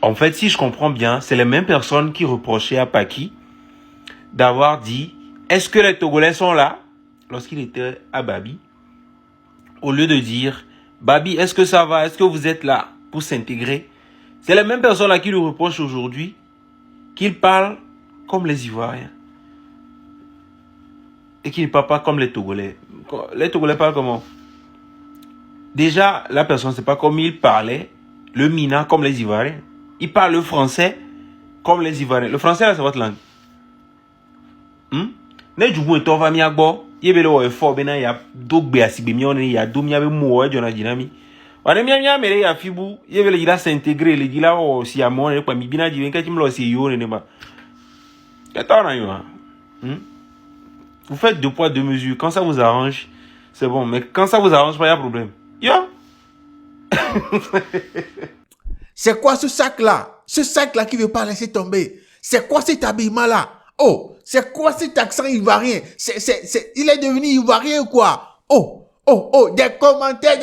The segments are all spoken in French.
En fait, si je comprends bien, c'est les mêmes personnes qui reprochaient à Paki d'avoir dit « Est-ce que les Togolais sont là ?» lorsqu'il était à Babi. Au lieu de dire « Babi, est-ce que ça va? Est-ce que vous êtes là pour s'intégrer ?» C'est les mêmes personnes là qui lui reprochent aujourd'hui qu'il parle comme les Ivoiriens. Et qu'il ne parle pas comme les Togolais. Les Togolais parlent comment? Déjà, la personne, c'est pas comme il parlait le Mina comme les Ivoiriens. Il parle le français comme les Ivoiriens. Le français, là, c'est votre langue. Ne du coup, tu vas miagbo. Il y a le effort, il y a d'autres béasibions, il y a d'autres mots, il y a dynamique. On est bien, mais il y a Fibou, il y a le s'intégrer, le gila aussi à moi, et pas mi bien dit, quand tu me l'as aussi, yo, n'est pas. Vous faites 2 poids 2 mesures. Quand ça vous arrange, c'est bon. Mais quand ça vous arrange pas, il y a problème. Yo! C'est quoi ce sac-là? Ce sac-là qui veut pas laisser tomber. C'est quoi cet habillement-là? Oh, c'est quoi cet accent ivoirien? Il est devenu ivoirien ou quoi? Oh, des commentaires.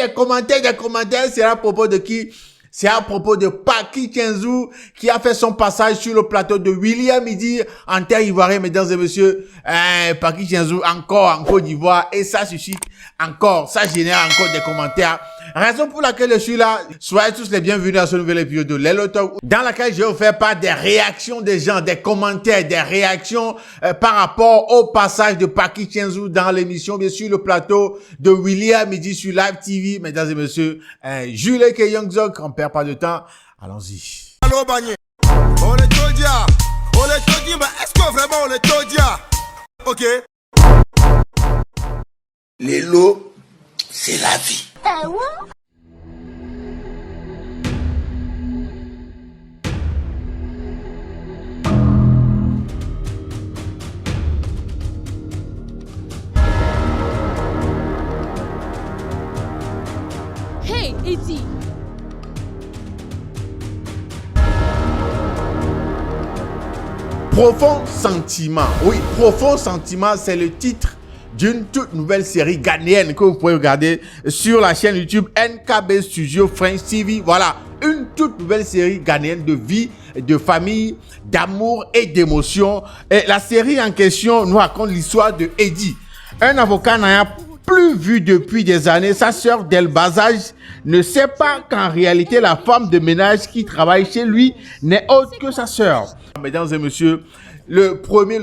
C'est à propos de qui? C'est à propos de Paki Tienzou qui a fait son passage sur le plateau de William Midi en terre ivoirienne, mesdames et messieurs. Paki Tienzou encore en Côte d'Ivoire et ça suscite encore, ça génère encore des commentaires. Raison pour laquelle je suis là. Soyez tous les bienvenus à ce nouvel épisode de Lelo Talk dans laquelle je vais vous faire part des réactions des gens, des commentaires, des réactions par rapport au passage de Paki Tienzou dans l'émission, bien sûr, le plateau de William Midi sur Live TV. Mesdames et messieurs, Jules K. Youngzog, on perd pas de temps. Allons-y. Allô, Bagné. On est Todia. Mais est-ce que vraiment on est Todia? Ok. Lelo, c'est la vie. Hey, Eddie. Profond sentiment. Oui, Profond sentiment, c'est le titre d'une toute nouvelle série ghanéenne que vous pouvez regarder sur la chaîne YouTube NKB Studio French TV. Voilà, une toute nouvelle série ghanéenne de vie, de famille, d'amour et d'émotion. Et la série en question nous raconte l'histoire de Eddie, un avocat n'ayant plus vu depuis des années. Sa sœur dès le bas âge ne sait pas qu'en réalité la femme de ménage qui travaille chez lui n'est autre que sa sœur. Mesdames et messieurs, le premier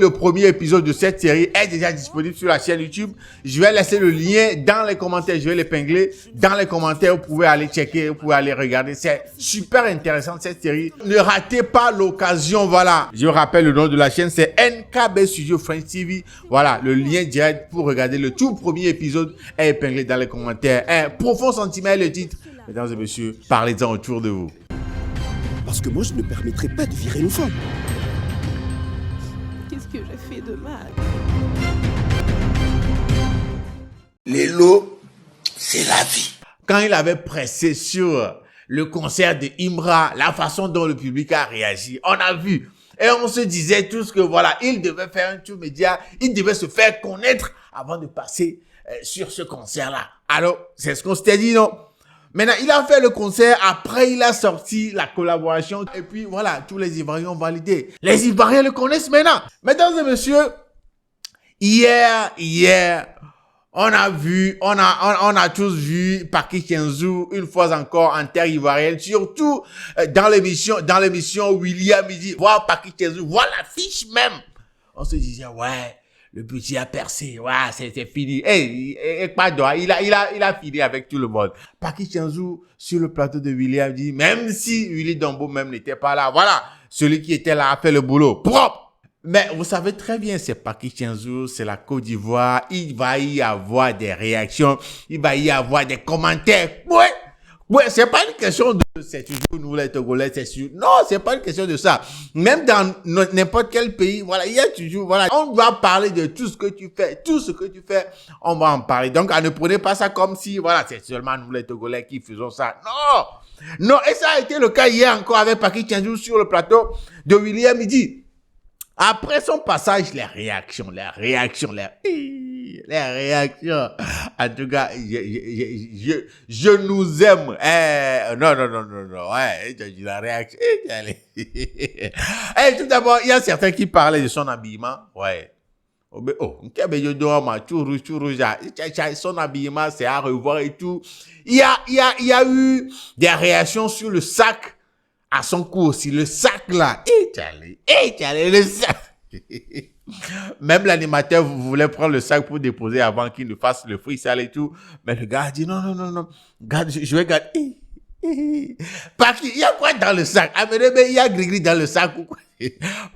épisode de cette série est déjà disponible sur la chaîne YouTube. Je vais laisser le lien dans les commentaires, je vais l'épingler dans les commentaires. Vous pouvez aller checker, vous pouvez aller regarder. C'est super intéressant cette série. Ne ratez pas l'occasion, voilà. Je rappelle le nom de la chaîne, c'est NKB Studio French TV. Voilà, le lien direct pour regarder le tout premier épisode est épinglé dans les commentaires. Un profond sentiment est le titre. Mesdames et messieurs, parlez-en autour de vous. Parce que moi, je ne permettrai pas de virer nos femmes. Qu'est-ce que j'ai fait de mal? Lelo, c'est la vie. Quand il avait pressé sur le concert de Imra, la façon dont le public a réagi, on a vu. Et on se disait tous que voilà, il devait faire un tour média, il devait se faire connaître avant de passer sur ce concert-là. Alors, c'est ce qu'on s'était dit, non? Maintenant, il a fait le concert, après il a sorti la collaboration, et puis voilà, tous les Ivoiriens ont validé. Les Ivoiriens le connaissent maintenant. Mesdames et messieurs, hier, on a tous vu Paki Tienzou une fois encore en terre ivoirienne, surtout dans l'émission William Midi. Voir Paki Tienzou, voir l'affiche même. On se disait, ouais, le petit a percé, ouais, c'est fini. Et pardon, il a fini avec tout le monde. Paki Tienzou sur le plateau de William dit, même si Willy Dombo même n'était pas là, voilà, celui qui était là a fait le boulot propre. Mais vous savez très bien, c'est Paki Tienzou, c'est la Côte d'Ivoire, il va y avoir des réactions, il va y avoir des commentaires. Ouais, c'est pas une question de c'est toujours nous les Togolais, c'est sûr. Non, c'est pas une question de ça. Même dans n'importe quel pays, voilà, il y a toujours, voilà, on va parler de tout ce que tu fais, on va en parler. Donc, ne prenez pas ça comme si, voilà, c'est seulement nous les Togolais qui faisons ça. Non, et ça a été le cas hier encore avec Paki Tienzou sur le plateau de William Midi. Après son passage, les réactions, Les réactions. En tout cas, je nous aime. Non. Ouais, la réaction. Tout d'abord, il y a certains qui parlaient de son habillement. Ouais. Son habillement, c'est à revoir et tout. Il y a eu des réactions sur le sac à son cou aussi. Le sac là. Le sac. Même l'animateur voulait prendre le sac pour déposer avant qu'il ne fasse le freestyle et tout. Mais le gars a dit non. Regarde, je vais garder. Paki, il y a quoi dans le sac? Il y a gris dans le sac ou quoi?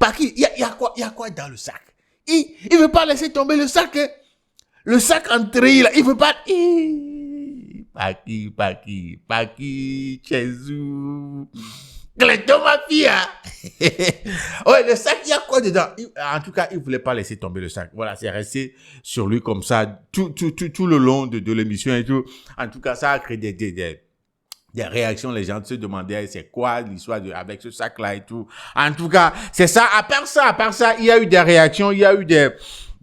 Paki, il y a quoi dans le sac? Il veut pas laisser tomber le sac. Hein? Le sac en tri, là. Il veut pas. Paki, Chezou. Cléto, ma fille. Ouais, le sac, il y a quoi dedans? En tout cas, il voulait pas laisser tomber le sac. Voilà, c'est resté sur lui comme ça tout le long de l'émission et tout. En tout cas, ça a créé des réactions. Les gens se demandaient c'est quoi l'histoire avec ce sac-là et tout. En tout cas, c'est ça. À part ça, il y a eu des réactions. Il y a eu des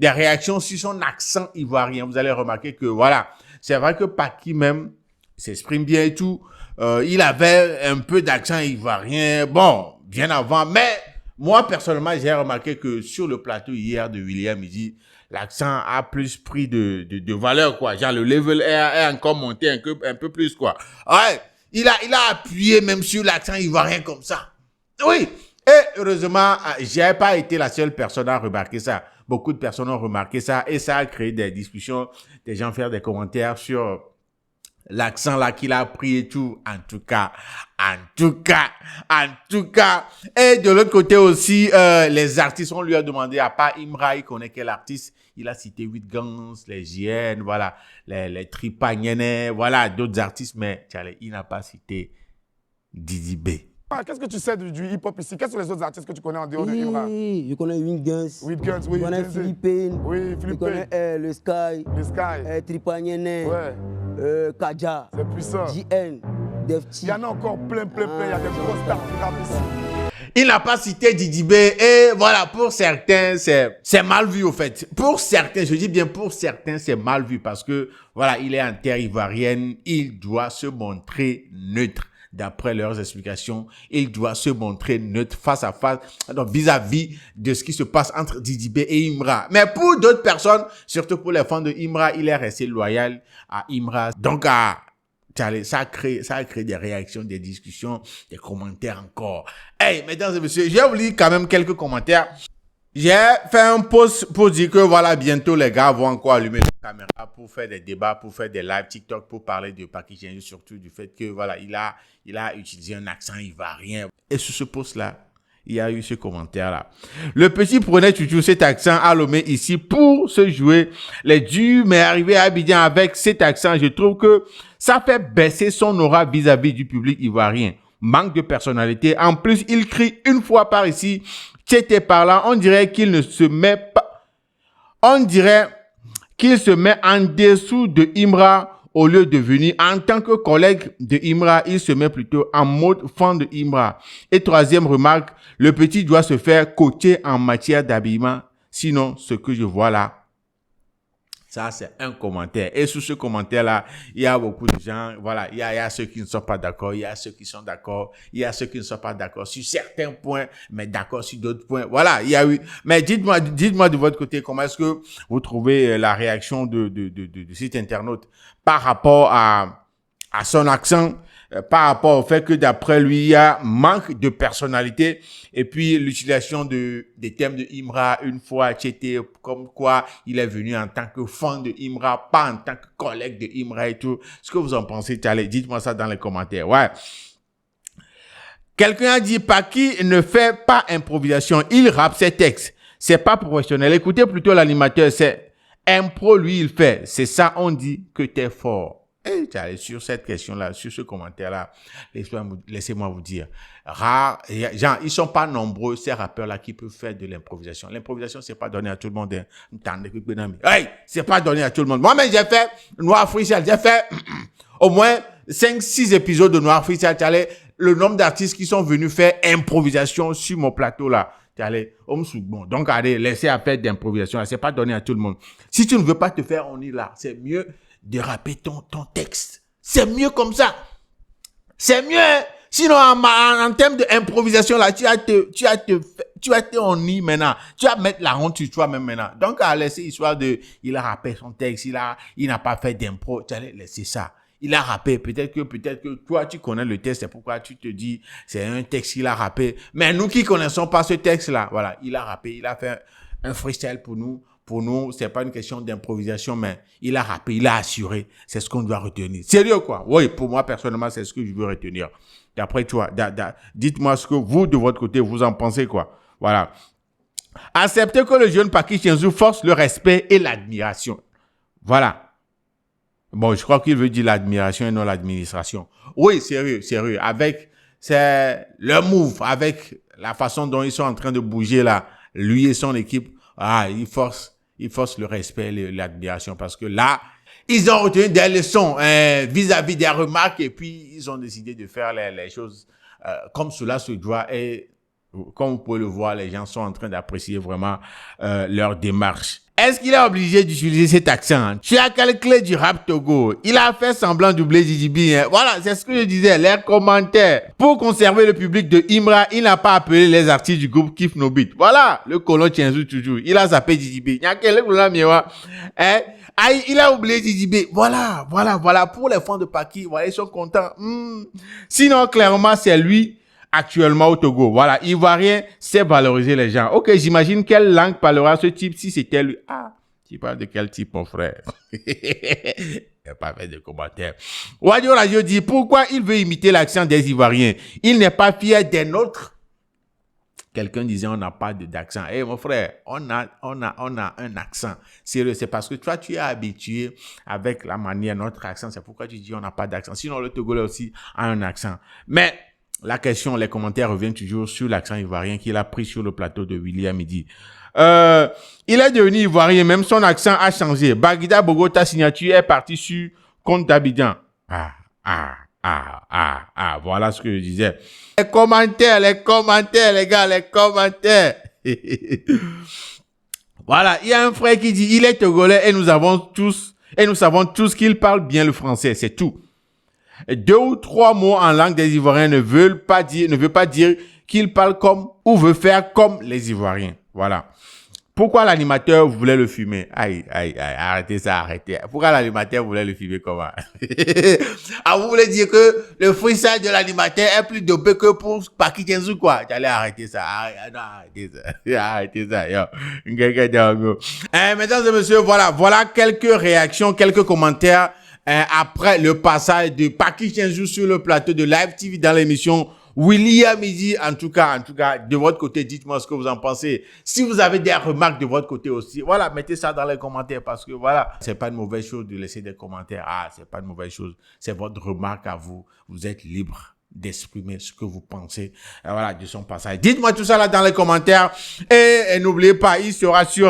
réactions sur son accent ivoirien. Vous allez remarquer que, voilà, c'est vrai que Paki même s'exprime bien et tout. Il avait un peu d'accent ivoirien, bon, bien avant, mais moi, personnellement, j'ai remarqué que sur le plateau hier de William, il dit, l'accent a plus pris de valeur, quoi. Genre, le level est encore monté un peu plus, quoi. Ouais, il a appuyé même sur l'accent ivoirien comme ça. Oui, et heureusement, j'ai pas été la seule personne à remarquer ça. Beaucoup de personnes ont remarqué ça et ça a créé des discussions, des gens faire des commentaires sur l'accent là qu'il a pris et tout. En tout cas. Et de l'autre côté aussi, les artistes, on lui a demandé, à part Imra, il connaît quel artiste? Il a cité 8 Gangs, les JN, voilà, les Tripagnene, voilà, d'autres artistes, mais il n'a pas cité Didi B. Qu'est-ce que tu sais du hip-hop ici? Quels sont les autres artistes que tu connais en dehors de Imra? Je connais 8 Gangs. 8 Gangs, oui. Je connais Philippine. Oui, Je Philippine. connais le Sky. Le Sky. Tripagnene. Ouais. Kaja. C'est puissant. JN. Defti. Il y en a encore plein. Il y a des grosses stars qui rappent ici. Il n'a pas cité Didi B et voilà, pour certains, c'est mal vu au fait. Pour certains, je dis bien pour certains, c'est mal vu parce que voilà, il est en terre ivoirienne, il doit se montrer neutre. D'après leurs explications, il doit se montrer neutre face à face, donc vis-à-vis de ce qui se passe entre Didi B et Imra. Mais pour d'autres personnes, surtout pour les fans de Imra, il est resté loyal à Imra. Donc, ça a créé des réactions, des discussions, des commentaires encore. Hey, mesdames et messieurs, j'ai oublié quand même quelques commentaires. J'ai fait un post pour dire que voilà, bientôt les gars vont encore allumer la caméra pour faire des débats, pour faire des lives TikTok, pour parler de Paki Chenzou, surtout du fait que voilà, il a utilisé un accent ivoirien. Et sur ce post-là, il y a eu ce commentaire-là. Le petit prenait toujours cet accent à Lomé ici pour se jouer les durs, mais arrivé à Abidjan avec cet accent, je trouve que ça fait baisser son aura vis-à-vis du public ivoirien. Manque de personnalité. En plus, il crie une fois par ici. C'était par là, on dirait qu'il ne se met pas, on dirait qu'il se met en dessous de Imra au lieu de venir en tant que collègue de Imra, il se met plutôt en mode fan de Imra. Et troisième remarque, le petit doit se faire coacher en matière d'habillement, sinon ce que je vois là, ça, c'est un commentaire. Et sous ce commentaire-là, il y a beaucoup de gens, voilà, il y a ceux qui ne sont pas d'accord, il y a ceux qui sont d'accord, il y a ceux qui ne sont pas d'accord sur certains points, mais d'accord sur d'autres points. Voilà, il y a eu. Mais dites-moi de votre côté, comment est-ce que vous trouvez la réaction de cet internaute par rapport à son accent, par rapport au fait que d'après lui, il y a manque de personnalité et puis l'utilisation des thèmes de Imra une fois, c'était comme quoi il est venu en tant que fan de Imra, pas en tant que collègue de Imra et tout. Ce que vous en pensez, allez, dites-moi ça dans les commentaires. Ouais. Quelqu'un a dit Paki ne fait pas improvisation, il rappe ses textes. C'est pas professionnel. Écoutez plutôt l'animateur, c'est impro, lui, il fait. C'est ça, on dit que t'es fort. Et sur cette question-là, sur ce commentaire-là, laissez-moi vous dire, genre, ils sont pas nombreux, ces rappeurs-là, qui peuvent faire de l'improvisation. L'improvisation, c'est pas donné à tout le monde. Hey, c'est pas donné à tout le monde. Moi-même, j'ai fait Noir Freestyle, j'ai fait au moins 5-6 épisodes de Noir Freestyle. Le nombre d'artistes qui sont venus faire improvisation sur mon plateau-là, Allez, bon. Donc, allez, laissez à faire d'improvisation. C'est pas donné à tout le monde. Si tu ne veux pas te faire, on est là. C'est mieux de rapper ton texte. C'est mieux comme ça. C'est mieux, hein? Sinon, en termes d'improvisation, là, tu vas te ennuyer maintenant. Tu vas mettre la honte sur toi-même maintenant. Donc, à laisser histoire il a rappé son texte, il n'a pas fait d'impro. Tu allais laisser ça. Il a rappé. Peut-être que toi, tu connais le texte. C'est pourquoi tu te dis, c'est un texte qu'il a rappé. Mais nous qui connaissons pas ce texte-là, voilà, il a rappé, il a fait un freestyle pour nous. Pour nous, c'est pas une question d'improvisation, mais il a rappé, il a assuré. C'est ce qu'on doit retenir. Sérieux, quoi. Oui, pour moi, personnellement, c'est ce que je veux retenir. D'après toi, dites-moi ce que vous, de votre côté, vous en pensez, quoi. Voilà. Acceptez que le jeune Paky Tienzu force le respect et l'admiration. Voilà. Bon, je crois qu'il veut dire l'admiration et non l'administration. Oui, sérieux. C'est leur move, avec la façon dont ils sont en train de bouger là, lui et son équipe. Il force le respect et l'admiration parce que là, ils ont retenu des leçons vis-à-vis des remarques et puis ils ont décidé de faire les choses comme cela se doit et comme vous pouvez le voir, les gens sont en train d'apprécier vraiment leur démarche. Est-ce qu'il est obligé d'utiliser cet accent? Tu as quelle clé du rap Togo? Il a fait semblant doubler DJB. Hein. Voilà, c'est ce que je disais, les commentaires. Pour conserver le public de Imra, il n'a pas appelé les artistes du groupe Kif No Beat. Voilà, le colon Tienzu toujours. Il a zappé DJB. Il y a quel problème, il a oublié DJB. Voilà. Pour les fans de Paky, voilà, ils sont contents. Sinon, clairement, c'est lui actuellement au Togo. Voilà, Ivoirien sait valoriser les gens. Ok, j'imagine quelle langue parlera ce type si c'était lui. Tu parles de quel type, mon frère? Il n'a pas fait de commentaires. Wadio Radio dit, pourquoi il veut imiter l'accent des Ivoiriens? Il n'est pas fier des nôtres. Quelqu'un disait, on n'a pas d'accent. Mon frère, on a un accent. Sérieux, c'est parce que toi, tu es habitué avec la manière, notre accent. C'est pourquoi tu dis, on n'a pas d'accent. Sinon, le Togolais aussi a un accent. Mais, la question, les commentaires reviennent toujours sur l'accent ivoirien qu'il a pris sur le plateau de Willy à midi. Il est devenu ivoirien, même son accent a changé. Bagida Bogota signature est parti sur compte d'Abidjan. Voilà ce que je disais. Les commentaires, les gars, les commentaires. Voilà, il y a un frère qui dit, il est togolais et nous savons tous qu'il parle bien le français, c'est tout. 2 ou 3 mots en langue des Ivoiriens ne veut pas dire qu'il parle comme ou veut faire comme les Ivoiriens. Voilà. Pourquoi l'animateur voulait le fumer? Arrêtez ça, arrêtez. Pourquoi l'animateur voulait le fumer comment? Vous voulez dire que le freestyle de l'animateur est plus dopé que pour Paky Tienzu, quoi? J'allais arrêter ça. Arrêtez ça, yo. Mesdames et messieurs, voilà quelques réactions, quelques commentaires après le passage de Paky Tienzu sur le plateau de Live TV dans l'émission Willy à midi. En tout cas, de votre côté, dites-moi ce que vous en pensez. Si vous avez des remarques de votre côté aussi, voilà, mettez ça dans les commentaires parce que voilà, c'est pas une mauvaise chose de laisser des commentaires. C'est pas une mauvaise chose. C'est votre remarque à vous. Vous êtes libre d'exprimer ce que vous pensez, voilà, de son passage. Dites-moi tout ça là dans les commentaires et n'oubliez pas, il sera sur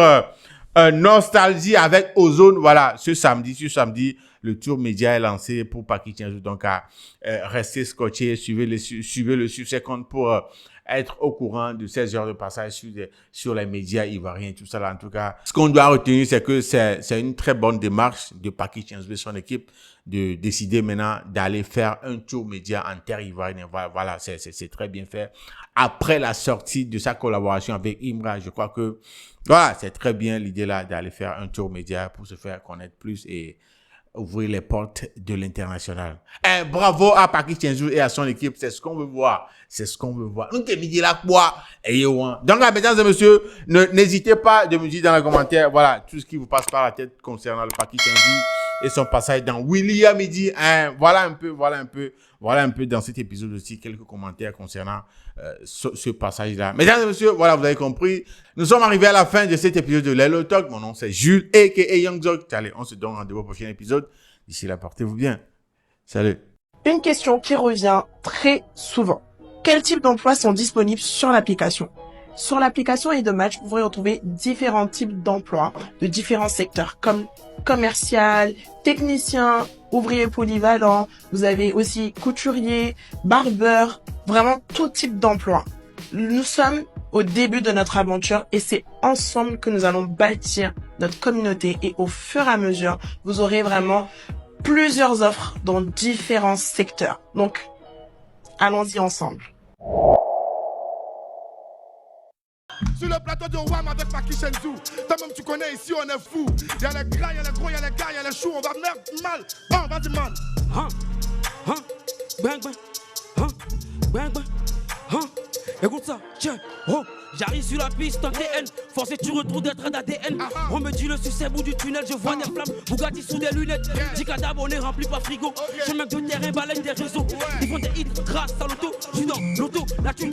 Nostalgie avec Ozone. Voilà, ce samedi, le tour média est lancé pour Paky Tienzu. Donc, restez scotchés, suivez-le sur ses comptes pour être au courant de 16 heures de passage sur les médias ivoiriens, tout ça là. En tout cas, ce qu'on doit retenir, c'est que c'est une très bonne démarche de Paky Tienzu et son équipe de décider maintenant d'aller faire un tour média en terre ivoirienne. Voilà, c'est très bien fait. Après la sortie de sa collaboration avec Imra, je crois que voilà, c'est très bien l'idée là d'aller faire un tour média pour se faire connaître plus et ouvrir les portes de l'international. Bravo à Paky Tienzu et à son équipe. C'est ce qu'on veut voir. Nous te midi là quoi. Donc, mesdames et messieurs, n'hésitez pas de me dire dans les commentaires, voilà, tout ce qui vous passe par la tête concernant le Paky Tienzu et son passage dans Willy à midi. Voilà un peu dans cet épisode aussi, quelques commentaires concernant ce passage-là. Mesdames et messieurs, voilà, vous avez compris. Nous sommes arrivés à la fin de cet épisode de Lelo Talk. Mon nom, c'est Jules, a.k.a. Young Zog. Allez, on se donne rendez-vous au prochain épisode. D'ici là, portez-vous bien. Salut. Une question qui revient très souvent. Quels types d'emplois sont disponibles sur l'application? Sur l'application Edomatch, vous pourrez retrouver différents types d'emplois de différents secteurs comme commercial, technicien, ouvrier polyvalent. Vous avez aussi couturier, barbeur, vraiment tout type d'emploi. Nous sommes au début de notre aventure et c'est ensemble que nous allons bâtir notre communauté et au fur et à mesure, vous aurez vraiment plusieurs offres dans différents secteurs. Donc, allons-y ensemble. Sur le plateau de WAM avec Maki Shenzhou. Toi-même, tu connais ici, on est fou. Y'a les gras, y'a les gros, y'a les gars, y'a les choux. On va mettre mal. Oh, vas-y, man. Bang, bang. Bang, bang. Écoute ça, tiens. Oh, j'arrive sur la piste en TN. Forcé, tu retrouves des traits d'ADN. On me dit le succès bout du tunnel. Je vois des flammes. Bugatti sous des lunettes. 10 cadavres, on est rempli par frigo. Chemin de terrain, balaye des réseaux. Ils font des hits grâce à l'auto. Je suis dans l'auto, là tu.